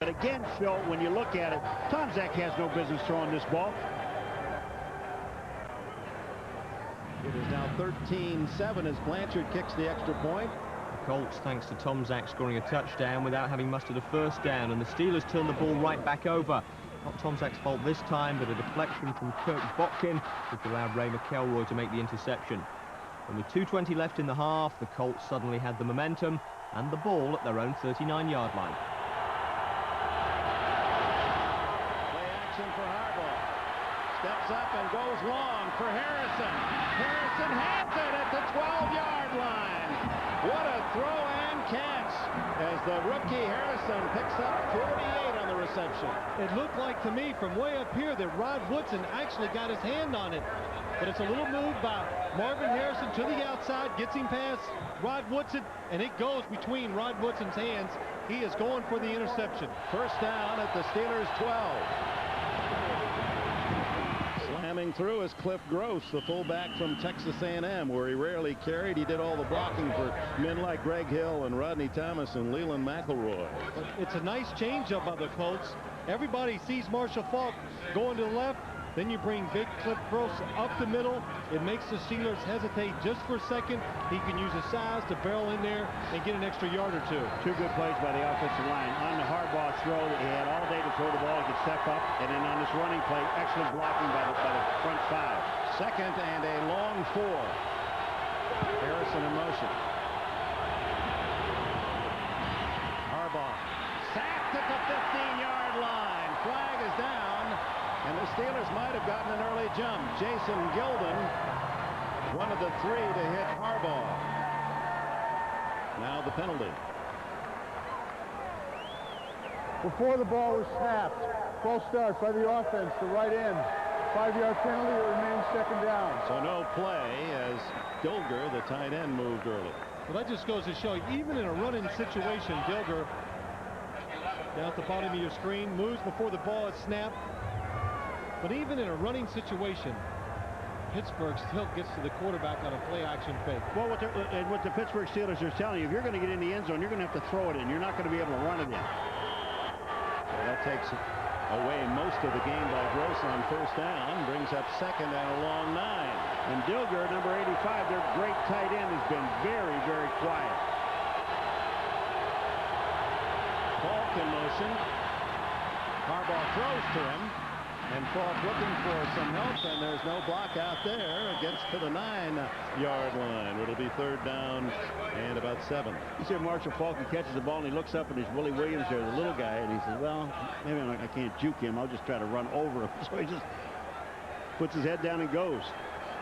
But again, Phil, when you look at it, Tomczak has no business throwing this ball. It is now 13-7 as Blanchard kicks the extra point. The Colts, thanks to Tomczak scoring a touchdown without having mustered a first down, and the Steelers turn the ball right back over. Not Tomczak's fault this time, but a deflection from Kirk Botkin, which allowed Ray McElroy to make the interception. And with 2:20 left in the half, the Colts suddenly had the momentum and the ball at their own 39-yard line. Play action for Harbaugh. Steps up and goes long for Harrison. Harrison has it at the 12-yard line. What a throw and catch as the rookie Harrison picks up 48 on the reception. It looked like to me from way up here that Rod Woodson actually got his hand on it. But it's a little move by Marvin Harrison to the outside, gets him past Rod Woodson, and it goes between Rod Woodson's hands. He is going for the interception. First down at the Steelers' 12. Slamming through is Cliff Gross, the fullback from Texas A&M, where he rarely carried. He did all the blocking for men like Greg Hill and Rodney Thomas and Leland McElroy. It's a nice changeup by the Colts. Everybody sees Marshall Faulk going to the left. Then you bring big Cliff Gross up the middle. It makes the Steelers hesitate just for a second. He can use his size to barrel in there and get an extra yard or two. Two good plays by the offensive line. On the Harbaugh throw, he had all day to throw the ball. He could step up. And then on this running play, excellent blocking by the front five. Second and a long 4. Harrison in motion. Harbaugh sacked at the 15-yard line. Flag is down. And the Steelers might have gotten an early jump. Jason Gilden, one of the 3 to hit Harbaugh. Now the penalty. Before the ball was snapped, false start by the offense, the right end. 5-yard penalty, it remains second down. So no play as Dilger, the tight end, moved early. Well, that just goes to show, even in a running situation, Dilger, down at the bottom of your screen, moves before the ball is snapped. But even in a running situation, Pittsburgh still gets to the quarterback on a play-action fake. Well, what the Pittsburgh Steelers are telling you, if you're going to get in the end zone, you're going to have to throw it in. You're not going to be able to run it in. Well, that takes away most of the game by Gross on first down. Brings up second and a long 9. And Dilger, number 85, their great tight end, has been very, very quiet. Falk in motion. Harbaugh throws to him. And Falk looking for some help, and there's no block out there. It gets to the 9-yard line. It'll be third down and about 7. You see Marshall Faulk, he catches the ball, and he looks up, and there's Willie Williams there, the little guy, and he says, well, maybe I can't juke him. I'll just try to run over him. So he just puts his head down and goes.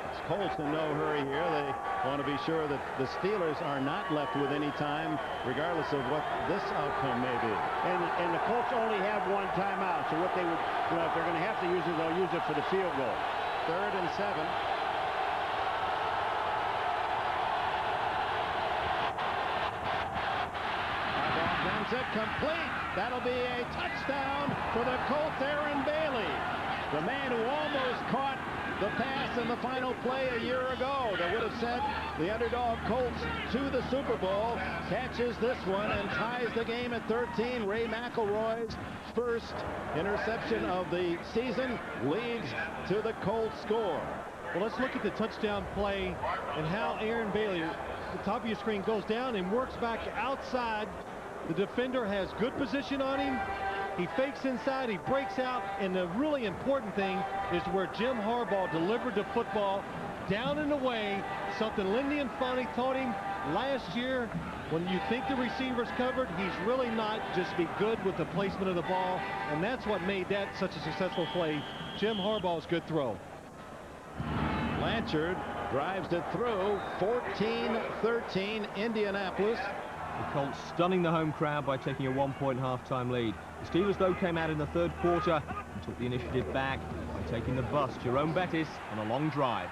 It's Colts in no hurry here. They want to be sure that the Steelers are not left with any time, regardless of what this outcome may be. And the Colts only have one timeout. So what they would, if they're going to have to use it, they'll use it for the field goal. Third and 7. Harbaugh runs it complete. That'll be a touchdown for the Colts. Aaron Bailey, the man who almost caught the pass in the final play a year ago that would have sent the underdog Colts to the Super Bowl, catches this one and ties the game at 13. Ray McElroy's first interception of the season leads to the Colts score. Well, let's look at the touchdown play and how Aaron Bailey, the top of your screen, goes down and works back outside. The defender has good position on him. He fakes inside, he breaks out, and the really important thing is where Jim Harbaugh delivered the football down and away, something Lindy and Fonte taught him last year. When you think the receiver's covered, he's really not. Just be good with the placement of the ball, and that's what made that such a successful play. Jim Harbaugh's good throw. Blanchard drives it through. 14-13 Indianapolis. The Colts stunning the home crowd by taking a 1-point halftime lead. The Steelers, though, came out in the third quarter and took the initiative back by taking the bus. Jerome Bettis on a long drive.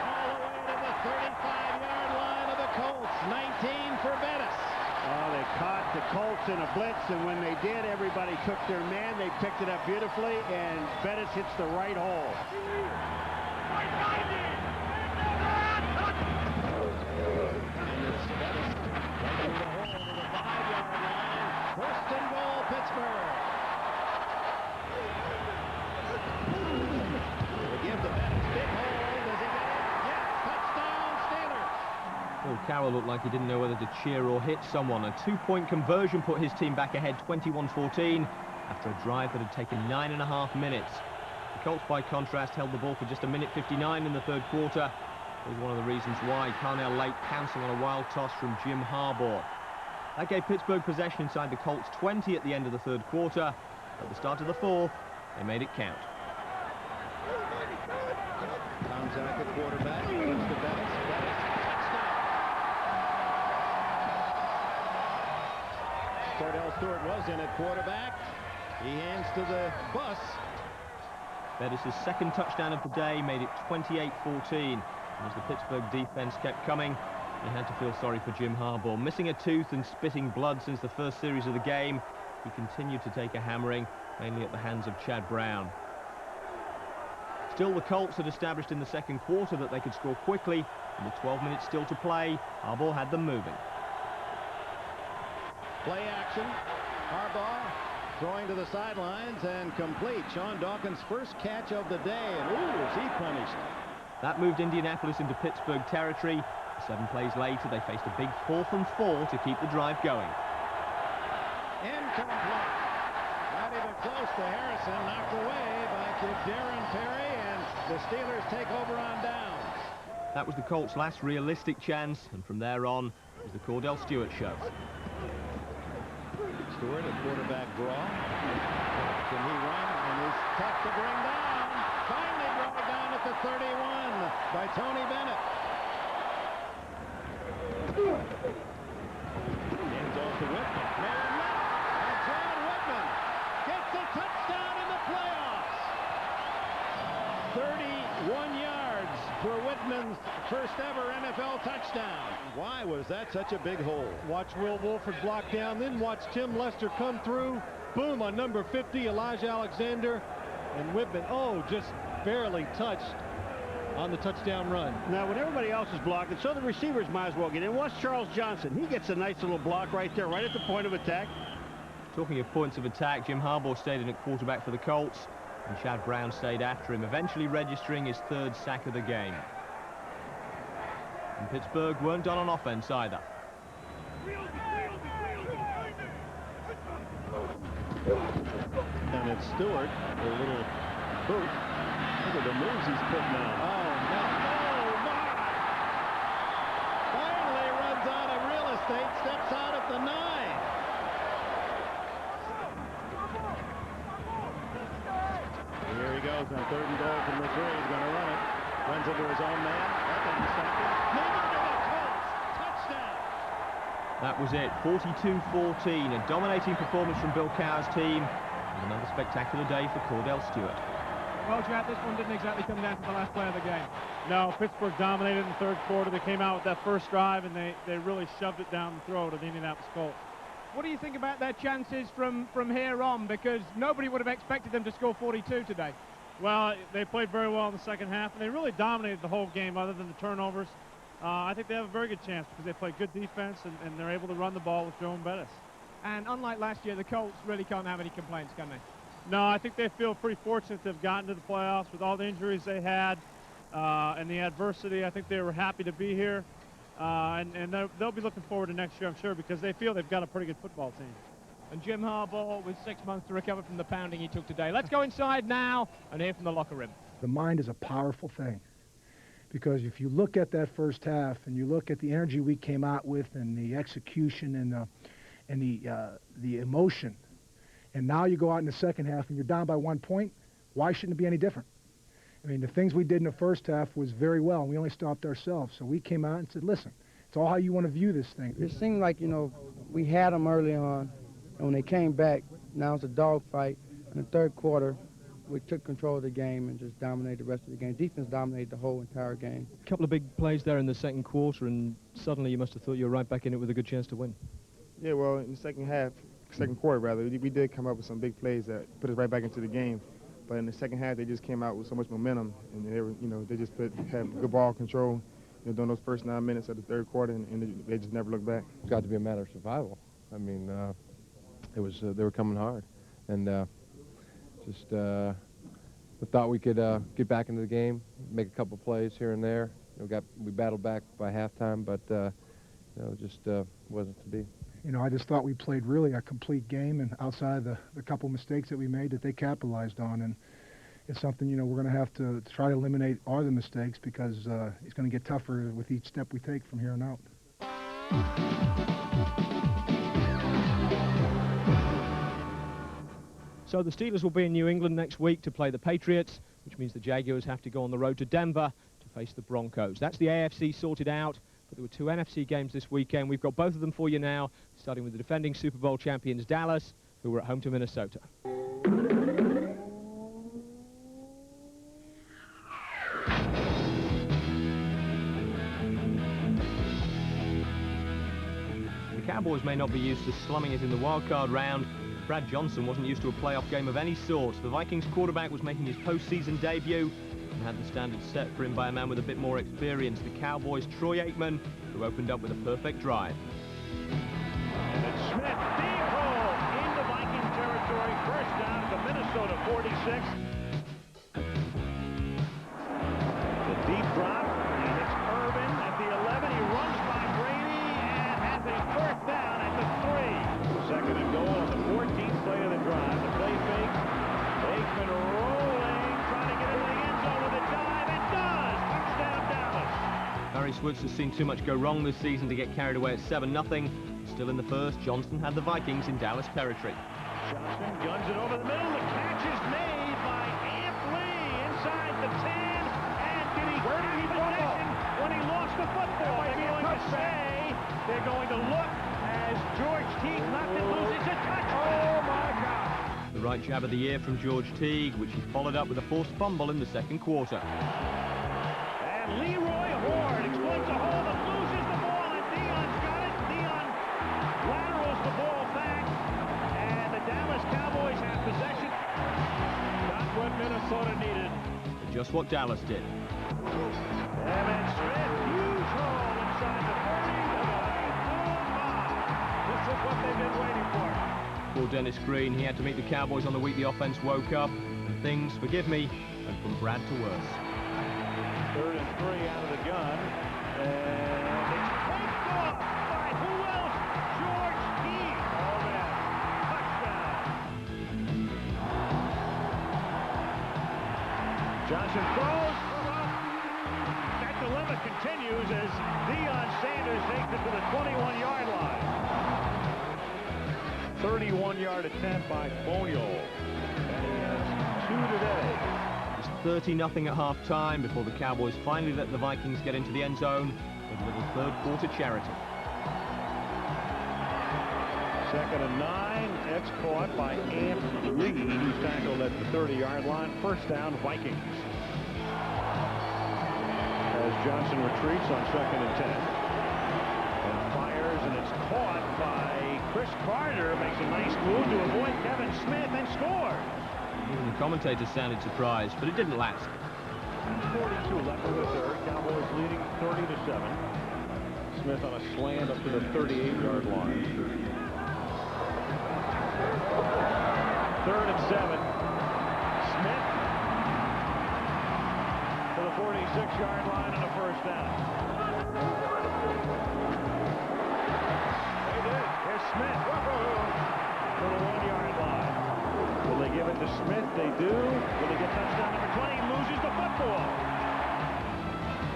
All the way to the 35-yard line of the Colts. 19 for Bettis. Oh, they caught the Colts in a blitz, and when they did, everybody took their man. They picked it up beautifully, and Bettis hits the right hole. And it's Bettis right through the hole to the 5-yard line. First and Carroll looked like he didn't know whether to cheer or hit someone. A 2-point conversion put his team back ahead 21-14 after a drive that had taken 9.5 minutes. The Colts, by contrast, held the ball for just 1:59 in the third quarter. It was one of the reasons why. Carnell late pouncing on a wild toss from Jim Harbaugh. That gave Pittsburgh possession inside the Colts 20 at the end of the third quarter. At the start of the fourth, they made it count. Tom Zach at quarterback. Goes to Bettis. Cordell Stewart was in at quarterback. He hands to the bus. Bettis' second touchdown of the day made it 28-14. As the Pittsburgh defense kept coming, he had to feel sorry for Jim Harbaugh. Missing a tooth and spitting blood since the first series of the game, he continued to take a hammering, mainly at the hands of Chad Brown. Still, the Colts had established in the second quarter that they could score quickly, and with 12 minutes still to play, Harbaugh had them moving. Play action. Harbaugh throwing to the sidelines and complete. Sean Dawkins' first catch of the day, and ooh, is he punished. That moved Indianapolis into Pittsburgh territory. 7 plays later, they faced a big 4th and 4 to keep the drive going. Incomplete. Not even close to Harrison. Knocked away by Darren Perry, and the Steelers take over on downs. That was the Colts' last realistic chance, and from there on, it was the Cordell Stewart show. Stewart, a quarterback draw. Can he run? And he's tough to bring down. Finally brought it down at the 31 by Tony Bennett. Hands off to Whitman. Man left. And John Whitman gets a touchdown in the playoffs. 31 yards for Whitman's first ever NFL touchdown. Why was that such a big hole? Watch Will Wolford block down, then watch Tim Lester come through. Boom on number 50, Elijah Alexander. And Whitman, oh, just barely touched on the touchdown run. Now, when everybody else is blocking, so the receivers might as well get in. Watch Charles Johnson. He gets a nice little block right there, right at the point of attack. Talking of points of attack, Jim Harbaugh stayed in at quarterback for the Colts, and Chad Brown stayed after him, eventually registering his 3rd sack of the game. And Pittsburgh weren't done on offense either. And it's Stewart, a little boot. Look at the moves he's putting on. Oh, no. Oh, my! Finally runs out of real estate, steps out at the 9. Here he goes on 3rd and goal from the 3. He's going to run it. Runs into his own man. That doesn't stop him. Maybe to the Colts. Touchdown. That was it, 42-14, a dominating performance from Bill Cowher's team, and another spectacular day for Cordell Stewart. Well, Jack, this one didn't exactly come down to the last play of the game. No, Pittsburgh dominated in the third quarter. They came out with that first drive, and they really shoved it down the throat of the Indianapolis Colts. What do you think about their chances from here on? Because nobody would have expected them to score 42 today. Well, they played very well in the second half, and they really dominated the whole game other than the turnovers. I think they have a very good chance because they play good defense, and they're able to run the ball with Joe Bettis. And unlike last year, the Colts really can't have any complaints, can they? No, I think they feel pretty fortunate to have gotten to the playoffs with all the injuries they had and the adversity. I think they were happy to be here, and they'll be looking forward to next year, I'm sure, because they feel they've got a pretty good football team. And Jim Harbaugh with 6 months to recover from the pounding he took today. Let's go inside now and hear from the locker room. The mind is a powerful thing, because if you look at that first half and you look at the energy we came out with and the execution and the emotion, and now you go out in the second half and you're down by 1 point, why shouldn't it be any different? I mean, the things we did in the first half was very well, and we only stopped ourselves. So we came out and said, listen, it's all how you want to view this thing. It seemed like, you know, we had them early on, and when they came back, now it's a dogfight. In the third quarter, we took control of the game and just dominated the rest of the game. Defense dominated the whole entire game. A couple of big plays there in the second quarter, and suddenly you must have thought you were right back in it with a good chance to win. Yeah, well, in the second quarter, we did come up with some big plays that put us right back into the game. But in the second half, they just came out with so much momentum, and they were, they just had good ball control, during those first 9 minutes of the third quarter, and they just never looked back. It's got to be a matter of survival. I mean, they were coming hard, and we thought we could get back into the game, make a couple plays here and there. We battled back by halftime, but just wasn't to be. You know, I just thought we played really a complete game, and outside the couple mistakes that we made that they capitalized on, and it's something, you know, we're going to have to try to eliminate are the mistakes, because it's going to get tougher with each step we take from here on out. So the Steelers will be in New England next week to play the Patriots, which means the Jaguars have to go on the road to Denver to face the Broncos. That's the AFC sorted out, but there were 2 NFC games this weekend. We've got both of them for you now, starting with the defending Super Bowl champions Dallas, who were at home to Minnesota. The Cowboys may not be used to slumming it in the wildcard round. Brad Johnson wasn't used to a playoff game of any sort. The Vikings quarterback was making his postseason debut and had the standards set for him by a man with a bit more experience, the Cowboys' Troy Aikman, who opened up with a perfect drive. And it's Smith, deep hole into Viking territory. First down to Minnesota 46. The deep drop. He hits Irvin at the 11. He runs by Brady and has a first down at the 3. Second and goal on the 14th play of the drive. The play fake. Aikman rolling, trying to get into the end zone with a dive. It does! Touchdown Dallas. Barry Switz has seen too much go wrong this season to get carried away at 7-0. Still in the first, Johnson had the Vikings in Dallas territory. Johnson guns it over the middle. The catch is made by Amp Lee inside the 10. And did he get in possession when he lost the football? They're going to say, they're going to look as George Teague knocked it loose. It's a touchdown. Oh my God. The right jab of the year from George Teague, which he followed up with a forced fumble in the second quarter. And Leroy Horde exploits a hole and loses the ball, and Dion's got it. Dion laterals the ball back, and the Dallas Cowboys have possession. Not what Minnesota needed. Just what Dallas did. Emmett Smith, huge hole inside the 30. This is what they've been waiting for. For Dennis Green, he had to meet the Cowboys on the week the offense woke up, and things, forgive me, went from bad to worse. 3rd and 3 out of the gun, and it's picked off by who else? George Teague. Oh man, touchdown. Johnson throws. That dilemma continues as Deion Sanders takes it to the 21-yard line. 31-yard attempt by Bonio. And he has 2 today. It's 30-0 at half-time before the Cowboys finally let the Vikings get into the end zone with a little third-quarter charity. 2nd and 9. It's caught by Amp Lee, who's tackled at the 30-yard line. First down, Vikings. As Johnson retreats on 2nd and 10. And fires, and it's caught by Chris Carter. Makes a nice move to avoid Kevin Smith and scores. Even the commentators sounded surprised, but it didn't last. 42 left in the 3rd. Cowboys leading 30-7. Smith on a slant up to the 38-yard line. 3rd and 7. Smith to the 46-yard line and a first down. They did. Here's Smith to the 1-yard line. Will they give it to Smith? They do. Will they get touchdown number 20? He loses the football.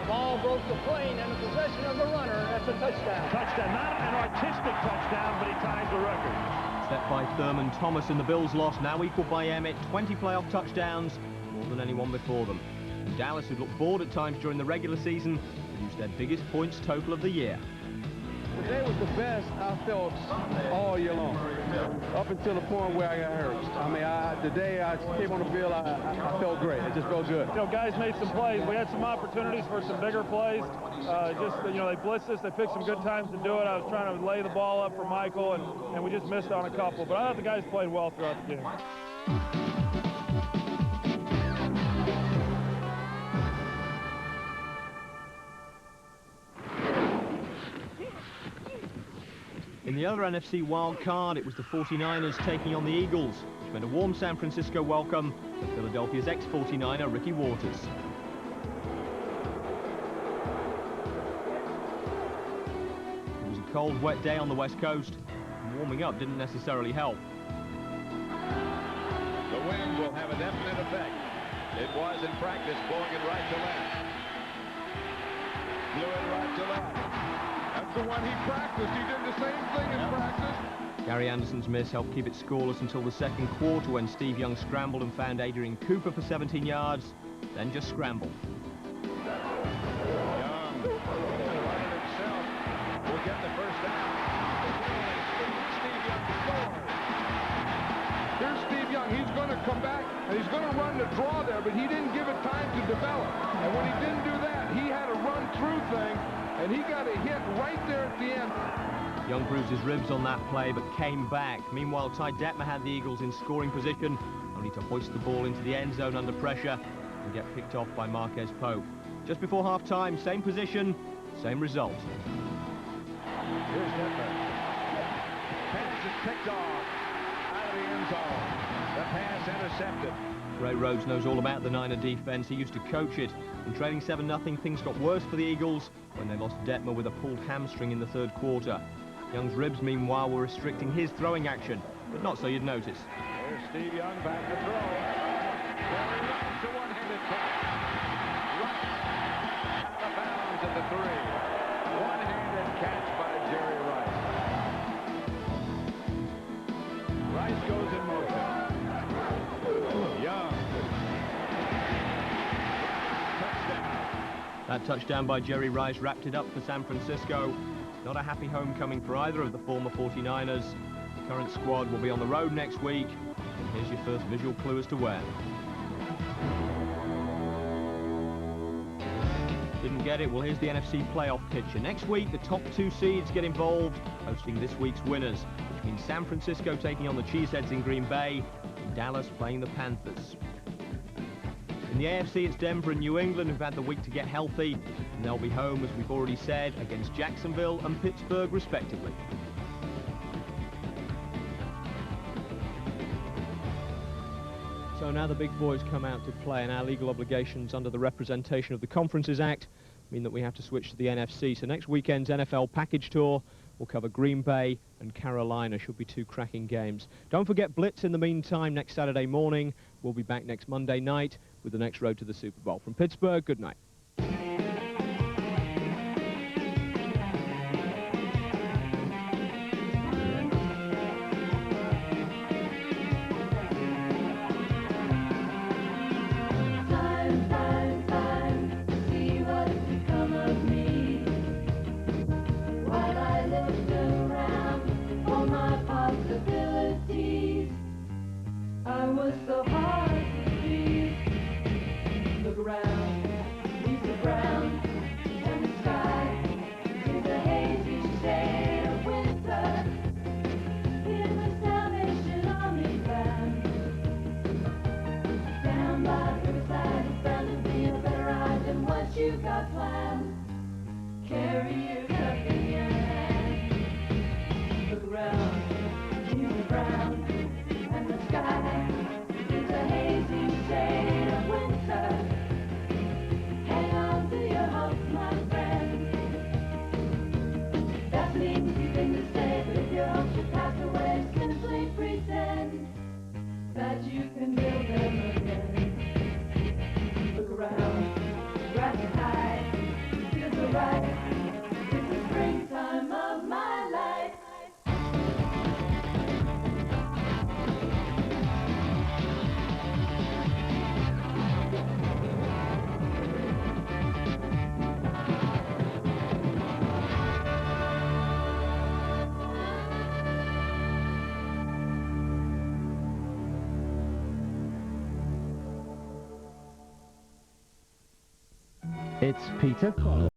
The ball broke the plane and the possession of the runner. That's a touchdown. Touchdown. Not an artistic touchdown, but he ties the record. Set by Thurman Thomas in the Bills' loss, now equaled by Emmett. 20 playoff touchdowns, more than anyone before them. And Dallas, who looked bored at times during the regular season, produced their biggest points total of the year. Today was the best I felt all year long, up until the point where I got hurt. I mean, today I came on the field, I felt great. It just felt good. You know, guys made some plays. We had some opportunities for some bigger plays. They blitzed us. They picked some good times to do it. I was trying to lay the ball up for Michael, and we just missed on a couple. But I thought the guys played well throughout the game. In the other NFC wild card, it was the 49ers taking on the Eagles, which meant a warm San Francisco welcome for Philadelphia's ex-49er Ricky Waters. It was cold, wet day on the West Coast. Warming up didn't necessarily help. The wind will have a definite effect. It was in practice blowing it right to left. Blew it right to left. That's the one he practiced. He did the same thing in practice. Gary Anderson's miss helped keep it scoreless until the second quarter when Steve Young scrambled and found Adrian Cooper for 17 yards, then just scrambled. Young, right himself, will get the first down. Steve Young scores. Here's Steve Young. He's going to come back, and he's going to run the draw there, but he didn't give it time to develop. And when he didn't do that, he had a run-through thing, and he got a hit right there at the end. Young bruised his ribs on that play, but came back. Meanwhile, Ty Detmer had the Eagles in scoring position, only to hoist the ball into the end zone under pressure and get picked off by Marquez Pope. Just before half-time, same position, same result. Here's Detmer. Pass is picked off out of the end zone. The pass intercepted. Ray Rhodes knows all about the Niner defense. He used to coach it. And trailing 7-0, things got worse for the Eagles when they lost Detmer with a pulled hamstring in the third quarter. Young's ribs, meanwhile, were restricting his throwing action, but not so you'd notice. There's Steve Young back to throw. Very right to one-handed catch. Right out of bounds at the 3. One-handed catch by Jerry Rice. Rice goes in motion. Young. Touchdown. That touchdown by Jerry Rice wrapped it up for San Francisco. Not a happy homecoming for either of the former 49ers. The current squad will be on the road next week. And here's your first visual clue as to where. Didn't get it? Well, here's the NFC playoff picture. Next week, the top 2 seeds get involved, hosting this week's winners, which means San Francisco taking on the Cheeseheads in Green Bay, and Dallas playing the Panthers. In the AFC, it's Denver and New England who've had the week to get healthy, and they'll be home, as we've already said, against Jacksonville and Pittsburgh, respectively. So now the big boys come out to play, and our legal obligations under the Representation of the Conferences Act mean that we have to switch to the NFC. So next weekend's NFL package tour will cover Green Bay and Carolina. Should be 2 cracking games. Don't forget Blitz in the meantime next Saturday morning. We'll be back next Monday night with the next road to the Super Bowl. From Pittsburgh, good night. You got plans, carry your cup in your hand. Look around, leaves are brown, and the sky is a hazy shade of winter. Hang on to your hopes, my friend. That's an easy thing to say, but if your hopes should pass away, simply pretend that you can build them again. Look around. Grass is high, feels so right. It's the springtime of my life. It's Peter Connell.